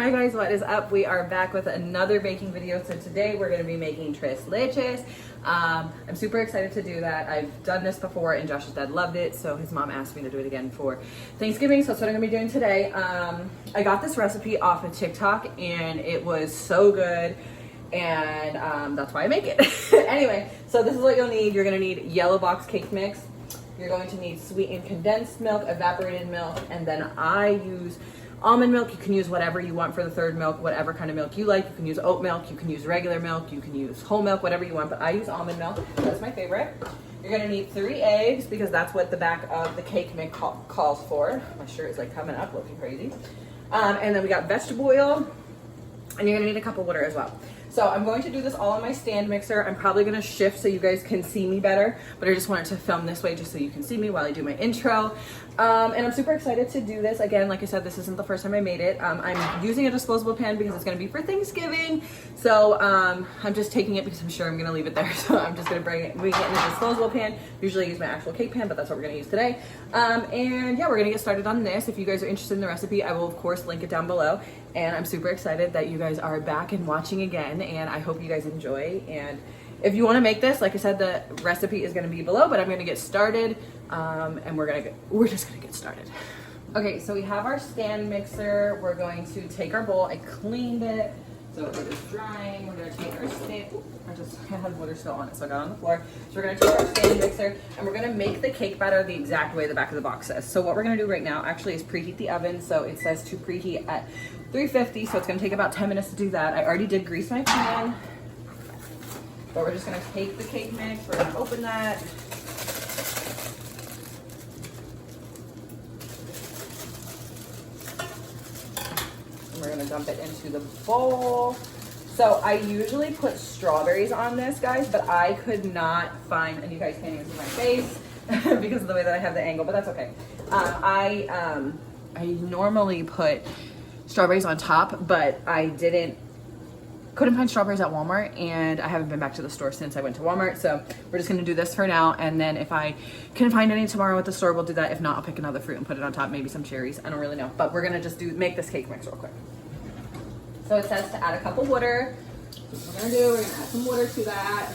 Hi guys, what is up? We are back with another baking video. So today we're going to be making tres leches. I'm super excited to do that. I've done this before and Josh's dad loved it, so his mom asked me to do it again for Thanksgiving. So that's what I'm going to be doing today. I got this recipe off of TikTok and it was so good, and that's why I make it. Anyway, so this is what you'll need. You're going to need yellow box cake mix. You're going to need sweetened condensed milk, evaporated milk, and then I use almond milk. You can use whatever you want for the third milk, whatever kind of milk you like. You can use oat milk, you can use regular milk, you can use whole milk, whatever you want, but I use almond milk. That's my favorite. You're gonna need 3 eggs because that's what the back of the cake mix calls for. My shirt is like coming up looking crazy. And then we got vegetable oil, and you're gonna need a cup of water as well. So I'm going to do this all on my stand mixer. I'm probably gonna shift so you guys can see me better, but I just wanted to film this way just so you can see me while I do my intro. And I'm super excited to do this. Again, like I said, this isn't the first time I made it. I'm using a disposable pan because it's gonna be for Thanksgiving. So I'm just taking it because I'm sure I'm gonna leave it there. So I'm just gonna bring it in a disposable pan. Usually I use my actual cake pan, but that's what we're gonna use today. And yeah, we're gonna get started on this. If you guys are interested in the recipe, I will of course link it down below. And I'm super excited that you guys are back and watching again, and I hope you guys enjoy. And if you want to make this, like I said, the recipe is going to be below, but I'm going to get started, and we're just going to get started. Okay, so we have our stand mixer. We're going to take our bowl. I cleaned it, so it is drying. We're going to take our stand. I had water still on it, so I got on the floor. So we're going to take our stand mixer, and we're going to make the cake batter the exact way the back of the box says. So what we're going to do right now actually is preheat the oven. So it says to preheat at 350, so it's going to take about 10 minutes to do that. I already did grease my pan, but we're just going to take the cake mix. We're going to open that. And we're going to dump it into the bowl. So I usually put strawberries on this, guys, but I could not find, and you guys can't even see my face because of the way that I have the angle, but that's okay. I normally put strawberries on top, but I couldn't find strawberries at Walmart, and I haven't been back to the store since I went to Walmart. So we're just gonna do this for now, and then if I can find any tomorrow at the store, we'll do that. If not, I'll pick another fruit and put it on top, maybe some cherries. I don't really know, but we're gonna just make this cake mix real quick. So it says to add a cup of water. What we're gonna do, we're gonna add some water to that.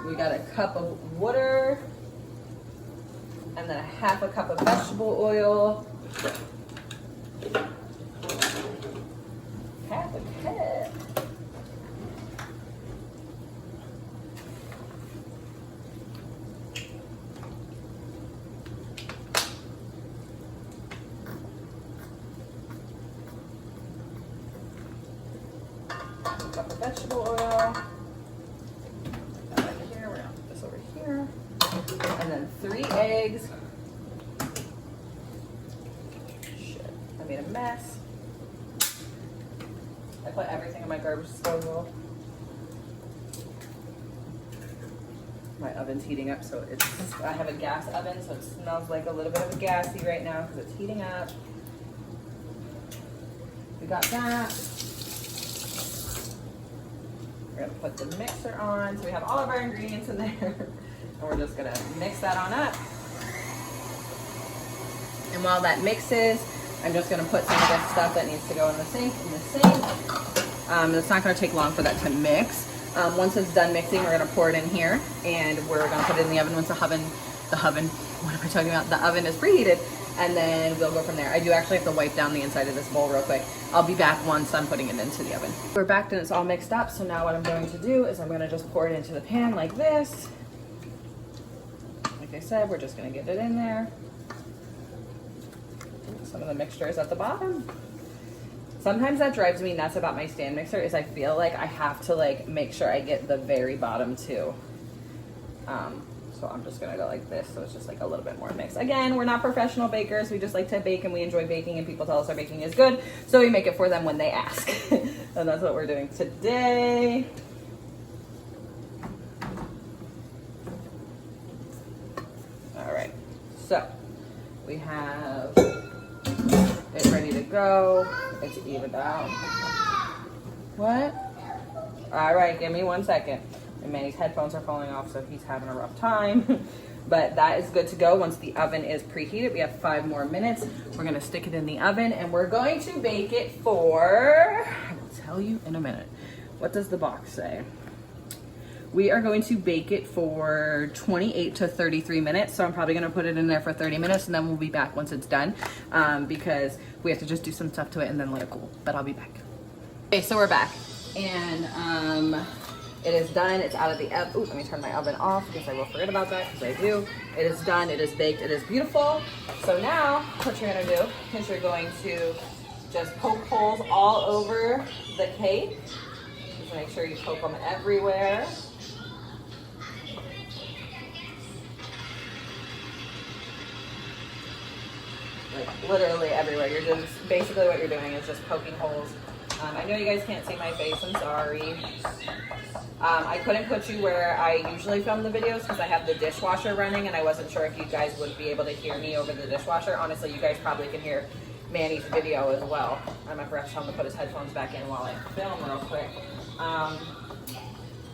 We got a cup of water, and then a half a cup of vegetable oil. Half a cup. Cup of vegetable oil. Put that right here. We're gonna put this over here. And then 3 eggs. Shit, I made a mess. I put everything in my garbage disposal. My oven's heating up, so I have a gas oven, so it smells like a little bit of a gassy right now because it's heating up. We got that. We're gonna put the mixer on, so we have all of our ingredients in there, and we're just gonna mix that on up. And while that mixes, I'm just gonna put some of this stuff that needs to go in the sink. It's not gonna take long for that to mix. Once it's done mixing, we're gonna pour it in here, and we're gonna put it in the oven once the oven, what am I talking about? The oven is preheated, and then we'll go from there. I do actually have to wipe down the inside of this bowl real quick. I'll be back once I'm putting it into the oven. We're back and it's all mixed up, so now what I'm going to do is I'm gonna just pour it into the pan like this. Like I said, we're just gonna get it in there. Some of the mixture is at the bottom. Sometimes that drives me nuts about my stand mixer is I feel like I have to like make sure I get the very bottom too. So I'm just gonna go like this, so it's just like a little bit more mixed. Again, we're not professional bakers. We just like to bake, and we enjoy baking, and people tell us our baking is good, so we make it for them when they ask. And that's what we're doing today. All right, so we have it ready to go. It's evened out. What? All right, give me 1 second. And Manny's headphones are falling off, so he's having a rough time. but that is good to go. Once the oven is preheated, we have 5 more minutes. We're gonna stick it in the oven and we're going to bake it for, I will tell you in a minute. What does the box say? We are going to bake it for 28 to 33 minutes. So I'm probably gonna put it in there for 30 minutes and then we'll be back once it's done because we have to just do some stuff to it and then let it cool, but I'll be back. Okay, so we're back and it is done. It's out of the oven. Ooh, let me turn my oven off because I will forget about that because I do. It is done, it is baked, it is beautiful. So now what you're gonna do is you're going to just poke holes all over the cake. Just make sure you poke them everywhere. Like literally everywhere. You're just basically what you're doing is just poking holes. I know you guys can't see my face, I'm sorry. I couldn't put you where I usually film the videos because I have the dishwasher running and I wasn't sure if you guys would be able to hear me over the dishwasher. Honestly, you guys probably can hear Manny's video as well. I forgot to tell him to put his headphones back in while I film real quick.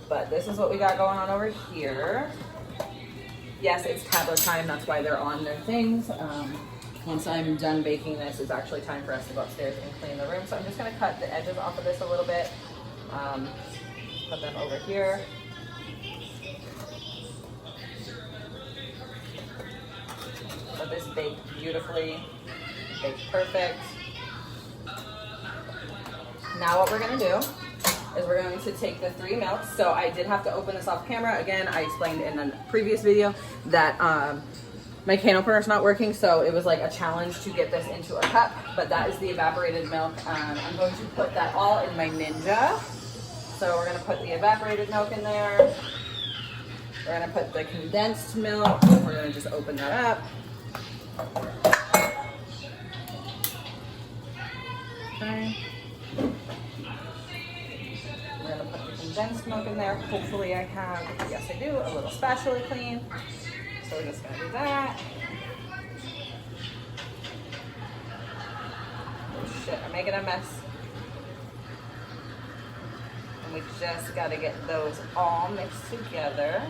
But this is what we got going on over here. Yes, it's tablet time, that's why they're on their things. Once I'm done baking this, it's actually time for us to go upstairs and clean the room. So I'm just gonna cut the edges off of this a little bit. Put them over here. Let this bake beautifully, bake perfect. Now what we're gonna do is we're going to take the 3 milks. So I did have to open this off camera. Again, I explained in a previous video that my can opener's not working, so it was like a challenge to get this into a cup, but that is the evaporated milk. I'm going to put that all in my Ninja. So we're gonna put the evaporated milk in there. We're gonna put the condensed milk. We're gonna just open that up. Okay. We're gonna put the condensed milk in there. Hopefully I have, yes I do, a little spatula clean. So we're just gonna do that. Oh shit, I'm making a mess. And we just gotta get those all mixed together.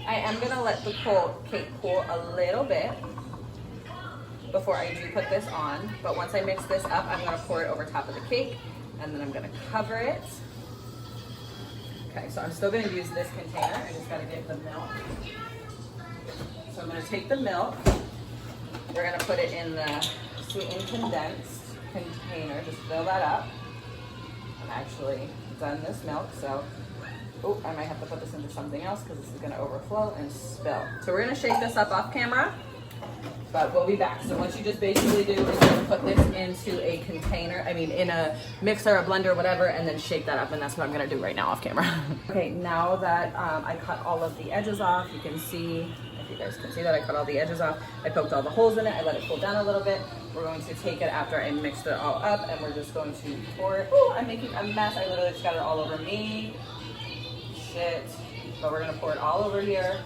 I am gonna let the cake cool a little bit before I do put this on, but once I mix this up, I'm gonna pour it over top of the cake and then I'm gonna cover it. Okay, so I'm still gonna use this container. I just gotta get the milk. So I'm gonna take the milk. We're gonna put it in the sweetened condensed container. Just fill that up. I'm actually done this milk, so oh, I might have to put this into something else because this is gonna overflow and spill. So we're gonna shake this up off camera, but we'll be back. So what you just basically do is you put this into a container, in a mixer, a blender, whatever, and then shake that up, and that's what I'm gonna do right now off camera. Okay, now that I cut all of the edges off, you can see, if you guys can see that I cut all the edges off, I poked all the holes in it, I let it cool down a little bit. We're going to take it after I mixed it all up, and we're just going to pour it. Oh, I'm making a mess. I literally just got it all over me. Shit. But we're gonna pour it all over here.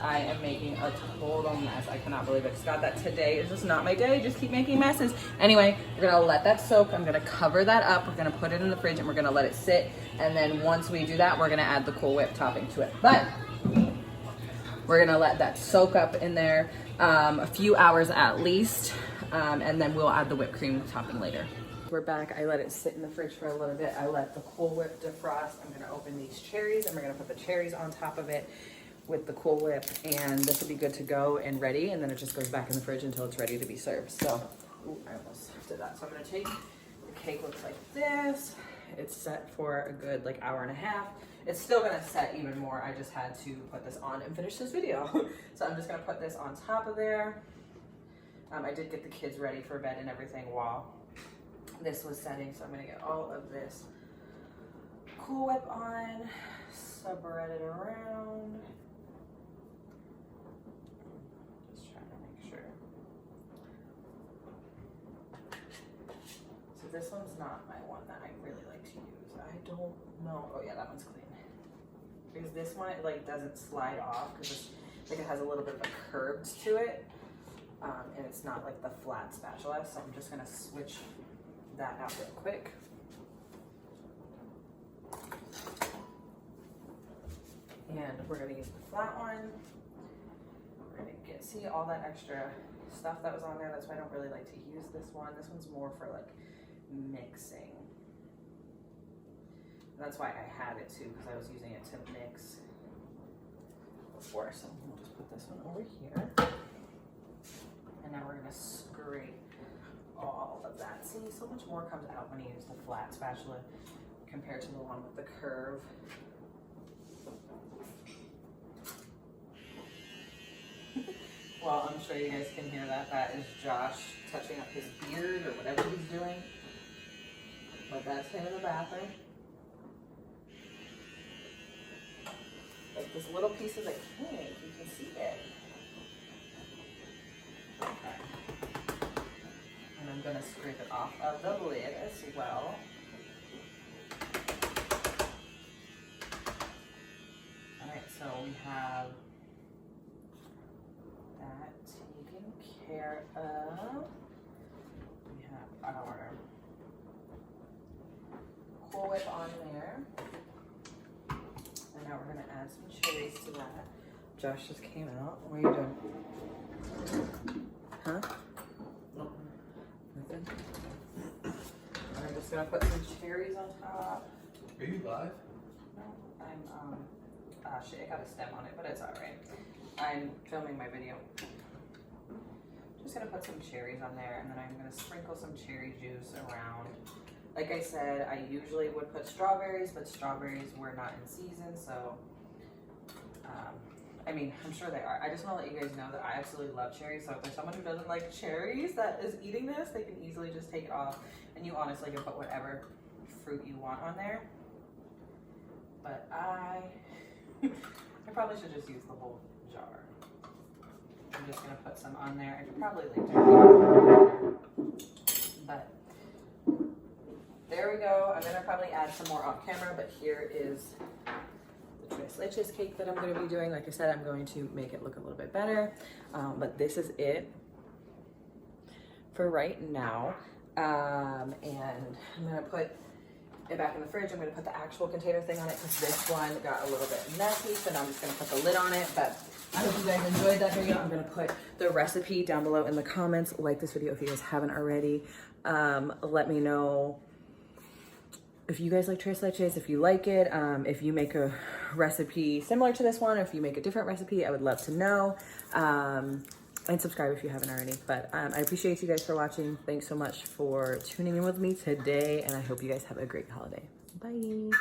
I am making a total mess. I cannot believe it. Scott, that today is just not my day. Just keep making messes. Anyway, we're gonna let that soak. I'm gonna cover that up. We're gonna put it in the fridge and we're gonna let it sit. And then once we do that, we're gonna add the Cool Whip topping to it. But we're gonna let that soak up in there a few hours at least. And then we'll add the whipped cream topping later. We're back. I let it sit in the fridge for a little bit. I let the Cool Whip defrost. I'm gonna open these cherries and we're gonna put the cherries on top of it with the Cool Whip, and this will be good to go and ready, and then it just goes back in the fridge until it's ready to be served. So, ooh, I almost did that. So I'm gonna take, the cake looks like this. It's set for a good like hour and a half. It's still gonna set even more. I just had to put this on and finish this video. So I'm just gonna put this on top of there. I did get the kids ready for bed and everything while this was setting. So I'm gonna get all of this Cool Whip on, spread it around. This one's not my one that I really like to use. I don't know. Oh yeah, that one's clean. Because this one, it like doesn't slide off because like it has a little bit of a curve to it. And it's not like the flat spatula. So I'm just gonna switch that out real quick. And we're gonna use the flat one. We're gonna see all that extra stuff that was on there. That's why I don't really like to use this one. This one's more for like mixing. And that's why I had it too, because I was using it to mix before. So we'll just put this one over here. And now we're gonna scrape all of that. See, so much more comes out when you use the flat spatula compared to the one with the curve. Well, I'm sure you guys can hear that. That is Josh touching up his beard or whatever he's doing. But that's him in the bathroom. Like this little piece of the cake, you can see it. Okay. And I'm gonna scrape it off of the lid as well. All right, so we have that taken care of. We have our Cool Whip on there. And now we're gonna add some cherries to that. Josh just came out. What are you doing? Huh? Nothing? I'm just gonna put some cherries on top. Are you live? No, I'm shit, I got a stem on it, but it's alright. I'm filming my video. Just gonna put some cherries on there, and then I'm gonna sprinkle some cherry juice around. Like I said, I usually would put strawberries, but strawberries were not in season, so I mean, I'm sure they are. I just want to let you guys know that I absolutely love cherries, so if there's someone who doesn't like cherries that is eating this, they can easily just take it off, and you honestly can put whatever fruit you want on there. But I probably should just use the whole jar. I'm just gonna put some on there. I could probably like but there we go. I'm gonna probably add some more off camera, but here is the Tres Leches cake that I'm gonna be doing. Like I said, I'm going to make it look a little bit better, but this is it for right now. And I'm gonna put it back in the fridge. I'm gonna put the actual container thing on it because this one got a little bit messy, so now I'm just gonna put the lid on it. But I hope you guys enjoyed that video. I'm gonna put the recipe down below in the comments. Like this video if you guys haven't already. Let me know if you guys like Tres Leches, if you like it, if you make a recipe similar to this one, or if you make a different recipe, I would love to know. And subscribe if you haven't already. But I appreciate you guys for watching. Thanks so much for tuning in with me today, and I hope you guys have a great holiday. Bye.